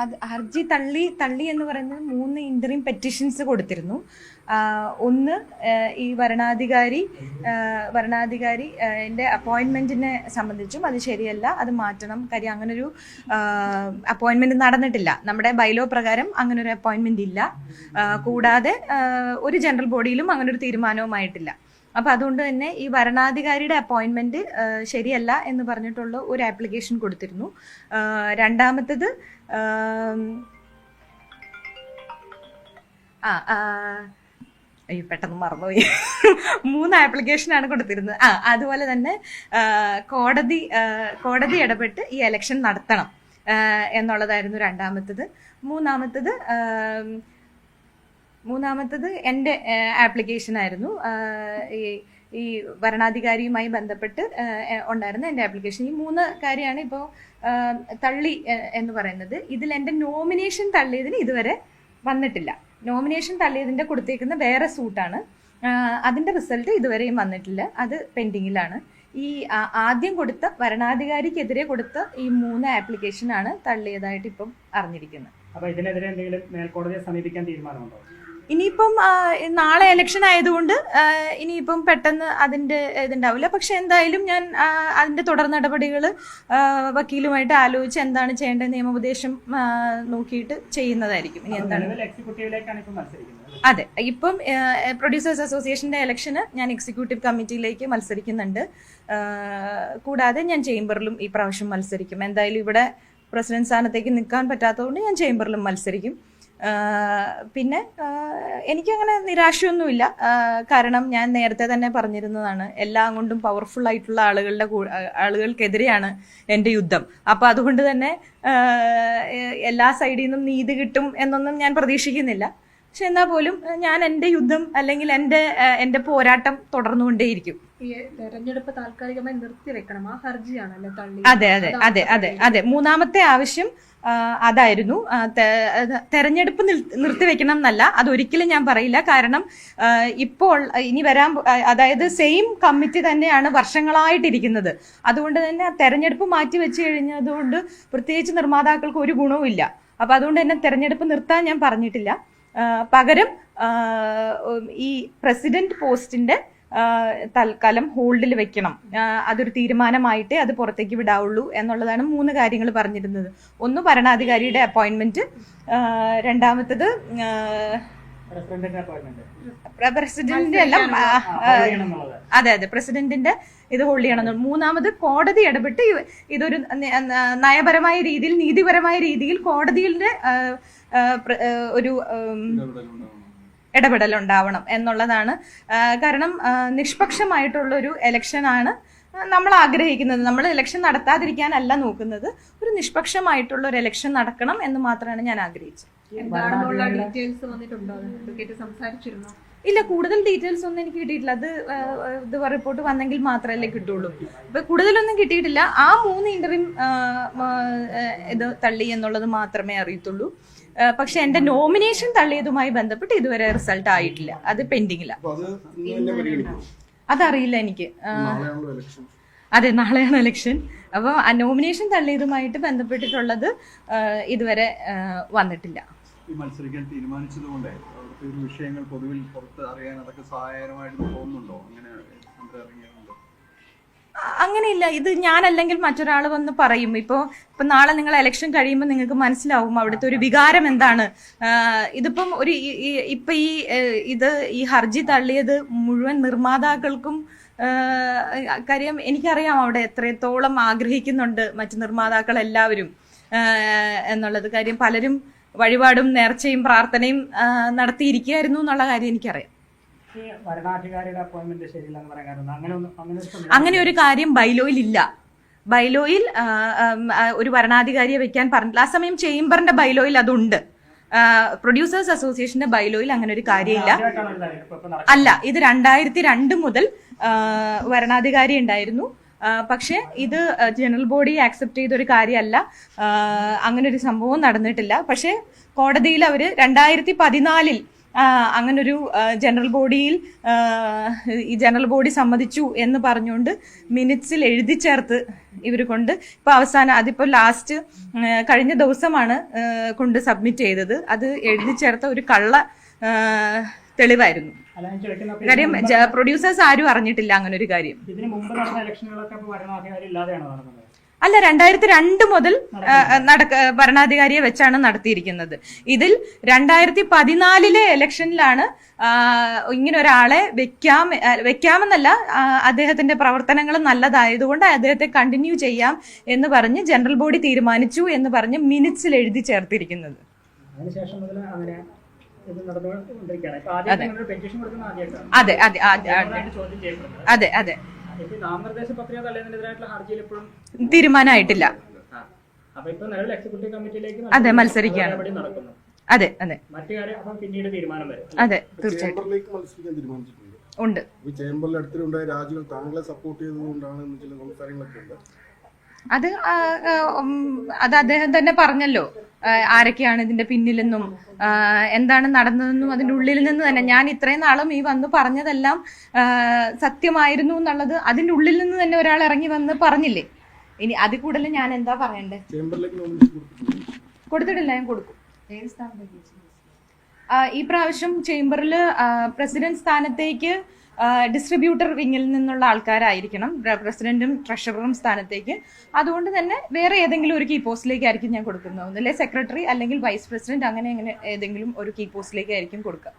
അത് ഹർജി തള്ളി എന്ന് പറയുന്നത് 3 ഇന്ററിം പെറ്റീഷൻസ് കൊടുത്തിരുന്നു. ഒന്ന് ഈ വരണാധികാരി എൻ്റെ അപ്പോയിൻമെന്റിനെ സംബന്ധിച്ചും അത് ശരിയല്ല, അത് മാറ്റണം. കാര്യം അങ്ങനൊരു അപ്പോയിൻമെന്റ് നടന്നിട്ടില്ല. നമ്മുടെ ബൈലോ പ്രകാരം അങ്ങനൊരു അപ്പോയിൻമെന്റ് ഇല്ല. കൂടാതെ ഒരു ജനറൽ ബോഡിയിലും അങ്ങനൊരു തീരുമാനവുമായിട്ടില്ല. അപ്പം അതുകൊണ്ട് തന്നെ ഈ വരണാധികാരിയുടെ അപ്പോയിൻമെന്റ് ശരിയല്ല എന്ന് പറഞ്ഞിട്ടുള്ള ഒരു ആപ്ലിക്കേഷൻ കൊടുത്തിരുന്നു. രണ്ടാമത്തത് അയ്യോ പെട്ടെന്ന് മറന്നുപോയി. 3 ആപ്ലിക്കേഷനാണ് കൊടുത്തിരുന്നത്. അതുപോലെ തന്നെ കോടതി ഇടപെട്ട് ഈ എലക്ഷൻ നടത്തണം എന്നുള്ളതായിരുന്നു രണ്ടാമത്തത്. മൂന്നാമത്തത് എൻ്റെ ആപ്ലിക്കേഷൻ ആയിരുന്നു. ഈ ഭരണാധികാരിയുമായി ബന്ധപ്പെട്ട് ഉണ്ടായിരുന്ന എൻ്റെ ആപ്ലിക്കേഷൻ. ഈ 3 കാര്യമാണ് ഇപ്പോൾ തള്ളി എന്ന് പറയുന്നത്. ഇതിൽ എൻ്റെ നോമിനേഷൻ തള്ളിയതിന് ഇതുവരെ വന്നിട്ടില്ല. നോമിനേഷൻ തള്ളിയതിൻ്റെ കൊടുത്തേക്കുന്ന വേറെ സൂട്ടാണ്. അതിൻ്റെ റിസൾട്ട് ഇതുവരെയും വന്നിട്ടില്ല. അത് പെൻഡിങ്ങിലാണ്. ഈ ആദ്യം കൊടുത്ത ഭരണാധികാരിക്കെതിരെ കൊടുത്ത ഈ 3 ആപ്ലിക്കേഷനാണ് തള്ളിയതായിട്ട് ഇപ്പം അറിഞ്ഞിരിക്കുന്നത്. അപ്പോൾ ഇതിനെതിരെ എന്തെങ്കിലും മേൽക്കോടതിയെ സമീപിക്കാൻ തീരുമാനമുണ്ടോ? ഇനിയിപ്പം നാളെ ഇലക്ഷൻ ആയതുകൊണ്ട് ഇനിയിപ്പം പെട്ടെന്ന് അതിൻ്റെ ഇതുണ്ടാവില്ല. പക്ഷെ എന്തായാലും ഞാൻ അതിൻ്റെ തുടർ നടപടികൾ വക്കീലുമായിട്ട് ആലോചിച്ച് എന്താണ് ചെയ്യേണ്ടത് നിയമോപദേശം നോക്കിയിട്ട് ചെയ്യുന്നതായിരിക്കും. ഇനി എന്താണ് അതെ, ഇപ്പം പ്രൊഡ്യൂസേഴ്സ് അസോസിയേഷൻ്റെ ഇലക്ഷന് ഞാൻ എക്സിക്യൂട്ടീവ് കമ്മിറ്റിയിലേക്ക് മത്സരിക്കുന്നുണ്ട്. കൂടാതെ ഞാൻ ചേംബറിലും ഈ പ്രാവശ്യം മത്സരിക്കും. എന്തായാലും ഇവിടെ പ്രസിഡന്റ് സ്ഥാനത്തേക്ക് നിൽക്കാൻ പറ്റാത്തതുകൊണ്ട് ഞാൻ ചേംബറിലും മത്സരിക്കും. പിന്നെ എനിക്കങ്ങനെ നിരാശയൊന്നുമില്ല. കാരണം ഞാൻ നേരത്തെ തന്നെ പറഞ്ഞിരുന്നതാണ്, എല്ലാം കൊണ്ടും പവർഫുൾ ആയിട്ടുള്ള ആളുകൾക്കെതിരെയാണ് എൻ്റെ യുദ്ധം. അപ്പോൾ അതുകൊണ്ട് തന്നെ എല്ലാ സൈഡിൽ നിന്നും നീതി കിട്ടും എന്നൊന്നും ഞാൻ പ്രതീക്ഷിക്കുന്നില്ല. പക്ഷെ എന്നാൽ പോലും ഞാൻ എൻ്റെ യുദ്ധം അല്ലെങ്കിൽ എൻ്റെ പോരാട്ടം തുടർന്നുകൊണ്ടേയിരിക്കും. തെരഞ്ഞെടുപ്പ് താൽക്കാലികമായി നിർത്തിവെക്കണം, ആ ഹർജിയാണല്ലേ തള്ളി? അതെ. മൂന്നാമത്തെ ആവശ്യം അതായിരുന്നു. തെരഞ്ഞെടുപ്പ് നിർത്തിവെക്കണം എന്നല്ല, അതൊരിക്കലും ഞാൻ പറയില്ല. കാരണം ഇപ്പോൾ ഇനി അതായത് സെയിം കമ്മിറ്റി തന്നെയാണ് വർഷങ്ങളായിട്ടിരിക്കുന്നത്. അതുകൊണ്ട് തന്നെ തെരഞ്ഞെടുപ്പ് മാറ്റി വെച്ച് കഴിഞ്ഞതുകൊണ്ട് പ്രത്യേകിച്ച് നിർമ്മാതാക്കൾക്ക് ഒരു ഗുണവും ഇല്ല. അപ്പൊ അതുകൊണ്ട് തന്നെ തെരഞ്ഞെടുപ്പ് നിർത്താൻ ഞാൻ പറഞ്ഞിട്ടില്ല. പകരം ഈ പ്രസിഡന്റ് പോസ്റ്റിന്റെ തൽക്കാലം ഹോൾഡിൽ വെക്കണം, അതൊരു തീരുമാനമായിട്ടേ അത് പുറത്തേക്ക് വിടാവുള്ളൂ എന്നുള്ളതാണ് 3 കാര്യങ്ങൾ പറഞ്ഞിരുന്നത്. ഒന്ന് ഭരണാധികാരിയുടെ അപ്പോയിന്റ്മെന്റ്, രണ്ടാമത്തത് പ്രസിഡന്റിന്റെ എല്ലാം അതെ പ്രസിഡന്റിന്റെ ഇത് ഹോൾഡ് ചെയ്യണം. മൂന്നാമത് കോടതി ഇടപെട്ട് ഇതൊരു നയപരമായ രീതിയിൽ നീതിപരമായ രീതിയിൽ കോടതിയുടെ ഒരു ഇടപെടലുണ്ടാവണം എന്നുള്ളതാണ്. കാരണം നിഷ്പക്ഷമായിട്ടുള്ളൊരു ഇലക്ഷനാണ് നമ്മൾ ആഗ്രഹിക്കുന്നത്. നമ്മൾ ഇലക്ഷൻ നടത്താതിരിക്കാനല്ല നോക്കുന്നത്, ഒരു നിഷ്പക്ഷമായിട്ടുള്ള ഒരു ഇലക്ഷൻ നടക്കണം എന്ന് മാത്രമാണ് ഞാൻ ആഗ്രഹിച്ചത്. ഇല്ല, കൂടുതൽ ഡീറ്റെയിൽസ് ഒന്നും എനിക്ക് കിട്ടിയിട്ടില്ല. ഇത് റിപ്പോർട്ട് വന്നെങ്കിൽ മാത്രമല്ലേ കിട്ടുള്ളൂ. ഇപ്പൊ കൂടുതലൊന്നും കിട്ടിയിട്ടില്ല. ആ 3 ഇന്ററിം ഇത് തള്ളി എന്നുള്ളത് മാത്രമേ അറിയത്തുള്ളൂ. പക്ഷെ എന്റെ നോമിനേഷൻ തള്ളിയതുമായി ബന്ധപ്പെട്ട് ഇതുവരെ റിസൾട്ട് ആയിട്ടില്ല. അത് പെൻഡിങ്ങില്ല. അതറിയില്ല എനിക്ക്. അതെ, നാളെയാണ് ഇലക്ഷൻ. അപ്പൊ ആ നോമിനേഷൻ തള്ളിയതുമായിട്ട് ബന്ധപ്പെട്ടിട്ടുള്ളത് ഇതുവരെ വന്നിട്ടില്ല. മത്സരിക്കാൻ തീരുമാനിച്ചതുകൊണ്ട് വിഷയങ്ങൾ പൊതുവിൽ പുറത്ത് അറിയാൻ അതൊക്കെ സഹായകരമായിട്ട് തോന്നുന്നുണ്ടോ? അങ്ങനെയില്ല. ഇത് ഞാനല്ലെങ്കിൽ മറ്റൊരാൾ വന്ന് പറയും. ഇപ്പൊ നാളെ നിങ്ങൾ ഇലക്ഷൻ കഴിയുമ്പോൾ നിങ്ങൾക്ക് മനസ്സിലാവും അവിടുത്തെ ഒരു വികാരം എന്താണ്. ഇതിപ്പം ഈ ഹർജി തള്ളിയത് മുഴുവൻ നിർമ്മാതാക്കൾക്കും കാര്യം എനിക്കറിയാം അവിടെ എത്രത്തോളം ആഗ്രഹിക്കുന്നുണ്ട് മറ്റു നിർമ്മാതാക്കൾ എല്ലാവരും എന്നുള്ളത്. കാര്യം പലരും വഴിപാടും നേർച്ചയും പ്രാർത്ഥനയും നടത്തിയിരിക്കുകയായിരുന്നു എന്നുള്ള കാര്യം എനിക്കറിയാം. അങ്ങനെ ഒരു കാര്യം ബൈലോയിൽ ഇല്ല. ബൈലോയിൽ ഒരു വരണാധികാരിയെ വെക്കാൻ പറഞ്ഞില്ല. ആ സമയം ചേംബറിന്റെ ബൈലോയിൽ അതുണ്ട്. പ്രൊഡ്യൂസേഴ്സ് അസോസിയേഷന്റെ ബൈലോയിൽ അങ്ങനെ ഒരു കാര്യമില്ല. അല്ല, ഇത് 2002 മുതൽ വരണാധികാരി ഉണ്ടായിരുന്നു. പക്ഷെ ഇത് ജനറൽ ബോഡി ആക്സെപ്റ്റ് ചെയ്തൊരു കാര്യമല്ല. അങ്ങനെ ഒരു സംഭവം നടന്നിട്ടില്ല. പക്ഷെ കോടതിയിൽ അവര് 2014 അങ്ങനൊരു ജനറൽ ബോഡിയിൽ ഈ ജനറൽ ബോഡി സമ്മതിച്ചു എന്ന് പറഞ്ഞുകൊണ്ട് മിനിറ്റ്സിൽ എഴുതി ചേർത്ത് ഇവർ കൊണ്ട് ഇപ്പോൾ അവസാനം അതിപ്പോൾ ലാസ്റ്റ് കഴിഞ്ഞ ദിവസമാണ് കൊണ്ട് സബ്മിറ്റ് ചെയ്തത്. അത് എഴുതി ചേർത്ത ഒരു കള്ള തെളിവായിരുന്നു. കാര്യം പ്രൊഡ്യൂസേഴ്സ് ആരും അറിഞ്ഞിട്ടില്ല അങ്ങനെ ഒരു കാര്യം. ഇതിന് മുമ്പ് നടന്ന ഇലക്ഷനുകളൊക്കെ വരണാധികാരി ഇല്ലാതെയാണ് നടന്നത്. അല്ല, 2002 മുതൽ ഭരണാധികാരിയെ വെച്ചാണ് നടത്തിയിരിക്കുന്നത്. ഇതിൽ 2014 ഇലക്ഷനിലാണ് ഇങ്ങനെ ഒരാളെ വെക്കാമെന്നല്ല, അദ്ദേഹത്തിന്റെ പ്രവർത്തനങ്ങൾ നല്ലതായതുകൊണ്ട് അദ്ദേഹത്തെ കണ്ടിന്യൂ ചെയ്യാം എന്ന് പറഞ്ഞ് ജനറൽ ബോഡി തീരുമാനിച്ചു എന്ന് പറഞ്ഞ് മിനിറ്റ്സിൽ എഴുതി ചേർത്തിരിക്കുന്നത്. അതിനുശേഷം മുതൽ അങ്ങനെ ഇത് നടന്നുകൊണ്ടിരിക്കുകയാണ്. അതെ അതെ അതെ അതെ നാമനിർദ്ദേശ പത്രിക തള്ളിയതിനെതിരായിട്ടുള്ള ഹർജിയിൽ ഇപ്പോഴും തീരുമാനമായിട്ടില്ല. അപ്പൊ ഇപ്പൊ നിലവിൽ എക്സിക്യൂട്ടീവ് കമ്മിറ്റിയിലേക്ക് അതെ മത്സരിക്കുകയാണ്. നടക്കുന്നു. അതെ അതെ മറ്റു കാര്യം അപ്പം പിന്നീട് തീരുമാനം വരും. അതെ തീർച്ചയായിട്ടും ഉണ്ട്. ചേംബറിൽ അടുത്തിലുണ്ടായ രാജികൾ താങ്കളെ സപ്പോർട്ട് ചെയ്തതുകൊണ്ടാണ് ചില സംസാരങ്ങളൊക്കെ ഉണ്ട്. അത് അദ്ദേഹം തന്നെ പറഞ്ഞല്ലോ ആരൊക്കെയാണ് ഇതിന്റെ പിന്നിലെന്നും എന്താണ് നടന്നതെന്നും അതിന്റെ ഉള്ളിൽ നിന്ന് തന്നെ. ഞാൻ ഇത്രയും നാളും ഈ വന്ന് പറഞ്ഞതെല്ലാം സത്യമായിരുന്നു എന്നുള്ളത് അതിന്റെ ഉള്ളിൽ നിന്ന് തന്നെ ഒരാൾ ഇറങ്ങി വന്ന് പറഞ്ഞില്ലേ. ഇനി അതിൽ കൂടുതൽ ഞാൻ എന്താ പറയണ്ടേ? കൊടുത്തിട്ടില്ല, ഞാൻ കൊടുക്കും. ഈ പ്രാവശ്യം ചേംബറിൽ പ്രസിഡന്റ് സ്ഥാനത്തേക്ക് ഡിസ്ട്രിബ്യൂട്ടർ വിങ്ങിൽ നിന്നുള്ള ആൾക്കാരായിരിക്കണം പ്രസിഡന്റും ട്രഷററും സ്ഥാനത്തേക്ക്. അതുകൊണ്ട് തന്നെ വേറെ ഏതെങ്കിലും ഒരു കീ പോസ്റ്റിലേക്കായിരിക്കും ഞാൻ കൊടുക്കുന്നത്. ഒന്നില്ലേ സെക്രട്ടറി അല്ലെങ്കിൽ വൈസ് പ്രസിഡന്റ്, അങ്ങനെ ഏതെങ്കിലും ഒരു കീ പോസ്റ്റിലേക്കായിരിക്കും കൊടുക്കുക.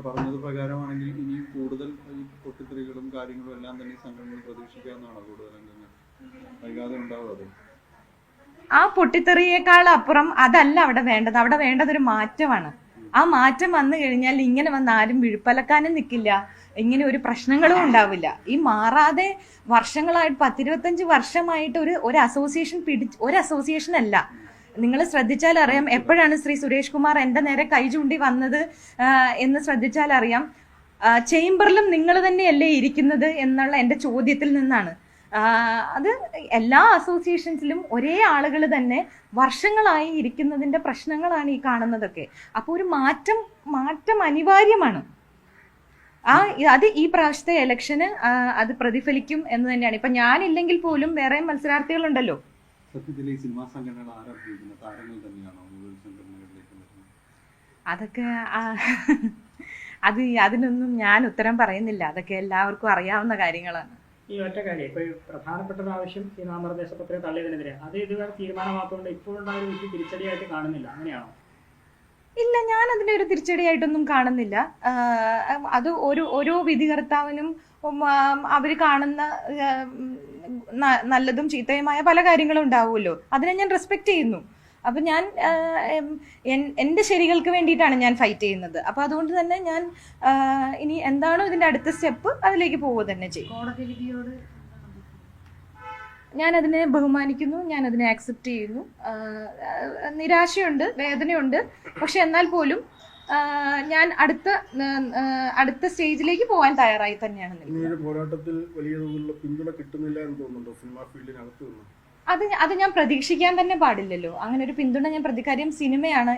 പറഞ്ഞത് പ്രകാരമാണെങ്കിൽ ഇനി കൂടുതൽ ഈ പൊട്ടിത്തെറികളും കാര്യങ്ങളും എല്ലാം തന്നെ സംഘടനകൾ പ്രതീക്ഷിക്കാവുന്നതാണ്. കൂടുതൽ വൈകാതെ ഉണ്ടാവുക. ആ പൊട്ടിത്തെറിയേക്കാൾ അപ്പുറം അതല്ല അവിടെ വേണ്ടത്. അവിടെ വേണ്ടത് ഒരു മാറ്റമാണ്. ആ മാറ്റം വന്നു കഴിഞ്ഞാൽ ഇങ്ങനെ വന്ന് ആരും വിഴുപ്പലക്കാനും നിൽക്കില്ല, ഇങ്ങനെ ഒരു പ്രശ്നങ്ങളും ഉണ്ടാവില്ല. ഈ മാറാതെ വർഷങ്ങളായിട്ട് 10-25 വർഷമായിട്ട് ഒരു അസോസിയേഷൻ ഒരു അസോസിയേഷൻ അല്ല. നിങ്ങൾ ശ്രദ്ധിച്ചാൽ അറിയാം എപ്പോഴാണ് ശ്രീ സുരേഷ് കുമാർ എൻ്റെ നേരെ കൈ ചൂണ്ടി വന്നത് എന്ന് ശ്രദ്ധിച്ചാൽ അറിയാം. ചേംബറിലും നിങ്ങൾ തന്നെയല്ലേ ഇരിക്കുന്നത് എന്നുള്ള എൻ്റെ ചോദ്യത്തിൽ നിന്നാണ്. അത് എല്ലാ അസോസിയേഷൻസിലും ഒരേ ആളുകൾ തന്നെ വർഷങ്ങളായി ഇരിക്കുന്നതിന്റെ പ്രശ്നങ്ങളാണ് ഈ കാണുന്നതൊക്കെ. അപ്പോൾ ഒരു മാറ്റം അനിവാര്യമാണ്. അത് ഈ പ്രാവശ്യത്തെ ഇലക്ഷന് അത് പ്രതിഫലിക്കും എന്ന് തന്നെയാണ്. ഇപ്പൊ ഞാനില്ലെങ്കിൽ പോലും വേറെ മത്സരാർത്ഥികളുണ്ടല്ലോ. അതൊക്കെ അതിനൊന്നും ഞാൻ ഉത്തരം പറയുന്നില്ല. അതൊക്കെ എല്ലാവർക്കും അറിയാവുന്ന കാര്യങ്ങളാണ്. ഈ ഒറ്റ കാര്യം ഇപ്പൊ പ്രധാനപ്പെട്ട ഒരു ആവശ്യം ഈ നാമനിർദ്ദേശ പത്രിക തള്ളിയതിനെതിരെ അത് ഇതുവരെ തീരുമാനമാക്കുകൊണ്ട് ഇപ്പോഴുണ്ടായ ഒരു വലിയ തിരിച്ചടിയായിട്ട് കാണുന്നില്ല, അങ്ങനെയാണോ? ഇല്ല, ഞാൻ അതിന്റെ ഒരു തിരിച്ചടിയായിട്ടൊന്നും കാണുന്നില്ല. അത് ഓരോ വിധികർത്താവിനും അവർ കാണുന്ന നല്ലതും ചീത്തയുമായ പല കാര്യങ്ങളും ഉണ്ടാവുമല്ലോ. അതിനെ ഞാൻ റെസ്പെക്ട് ചെയ്യുന്നു. അപ്പൊ ഞാൻ എൻ്റെ ശരികൾക്ക് വേണ്ടിയിട്ടാണ് ഞാൻ ഫൈറ്റ് ചെയ്യുന്നത്. അപ്പൊ അതുകൊണ്ട് തന്നെ ഞാൻ ഇനി എന്താണോ ഇതിന്റെ അടുത്ത സ്റ്റെപ്പ് അതിലേക്ക് പോവുക തന്നെ ചെയ്യും. കോടതി വിധിയോട് ഞാൻ അതിനെ ബഹുമാനിക്കുന്നു, ഞാൻ അതിനെ ആക്സെപ്റ്റ് ചെയ്യുന്നു. നിരാശയുണ്ട്, വേദനയുണ്ട്. പക്ഷെ എന്നാൽ പോലും ഞാൻ അടുത്ത സ്റ്റേജിലേക്ക് പോകാൻ തയ്യാറായി തന്നെയാണ് നിൽക്കുന്നത്. പോരാട്ടത്തിൽ വലിയ തോതിലുള്ള പിന്തുണ കിട്ടുന്നില്ല എന്ന് തോന്നുന്നുണ്ടോ സിനിമാ ഫീൽഡിനകത്ത് നിന്ന്? അത് ഞാൻ പ്രതീക്ഷിക്കാൻ തന്നെ പാടില്ലല്ലോ. അങ്ങനെ ഒരു പിന്തുണ ഞാൻ കാര്യം സിനിമയാണ്,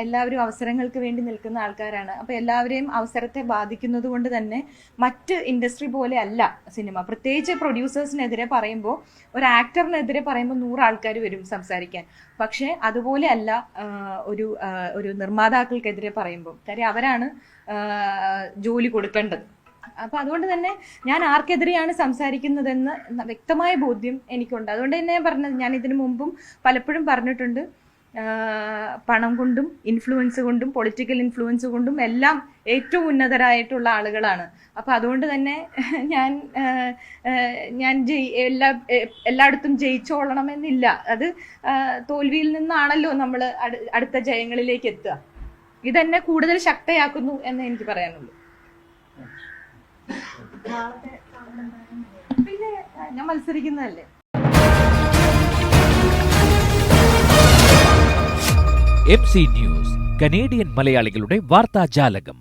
എല്ലാവരും അവസരങ്ങൾക്ക് വേണ്ടി നിൽക്കുന്ന ആൾക്കാരാണ്. അപ്പൊ എല്ലാവരെയും അവസരത്തെ ബാധിക്കുന്നത് കൊണ്ട് തന്നെ മറ്റ് ഇൻഡസ്ട്രി പോലെ അല്ല സിനിമ. പ്രത്യേകിച്ച് പ്രൊഡ്യൂസേഴ്സിനെതിരെ പറയുമ്പോൾ, ഒരു ആക്ടറിനെതിരെ പറയുമ്പോൾ 100 ആൾക്കാർ വരും സംസാരിക്കാൻ. പക്ഷെ അതുപോലെ അല്ല ഒരു നിർമ്മാതാക്കൾക്കെതിരെ പറയുമ്പോൾ. കാര്യം അവരാണ് ജോലി കൊടുക്കേണ്ടത്. അപ്പൊ അതുകൊണ്ട് തന്നെ ഞാൻ ആർക്കെതിരെയാണ് സംസാരിക്കുന്നതെന്ന് വ്യക്തമായ ബോധ്യം എനിക്കുണ്ട്. അതുകൊണ്ട് തന്നെ ഞാൻ പറഞ്ഞത്, ഞാൻ ഇതിനു മുമ്പും പലപ്പോഴും പറഞ്ഞിട്ടുണ്ട്, പണം കൊണ്ടും ഇൻഫ്ലുവൻസ് കൊണ്ടും പൊളിറ്റിക്കൽ ഇൻഫ്ലുവൻസ് കൊണ്ടും എല്ലാം ഏറ്റവും ഉന്നതരായിട്ടുള്ള ആളുകളാണ്. അപ്പൊ അതുകൊണ്ട് തന്നെ ഞാൻ എല്ലായിടത്തും ജയിച്ചോളണമെന്നില്ല. അത് തോൽവിയിൽ നിന്നാണല്ലോ നമ്മൾ അടുത്ത ജയങ്ങളിലേക്ക് എത്തുക. ഇതെന്നെ കൂടുതൽ ശക്തയാക്കുന്നു എന്ന് എനിക്ക് പറയാനുള്ളൂ. പിന്നെ ഞാൻ മത്സരിക്കുന്നതല്ലേ. MC ന്യൂസ്, കനേഡിയൻ മലയാളികളുടെ വാർത്താജാലകം.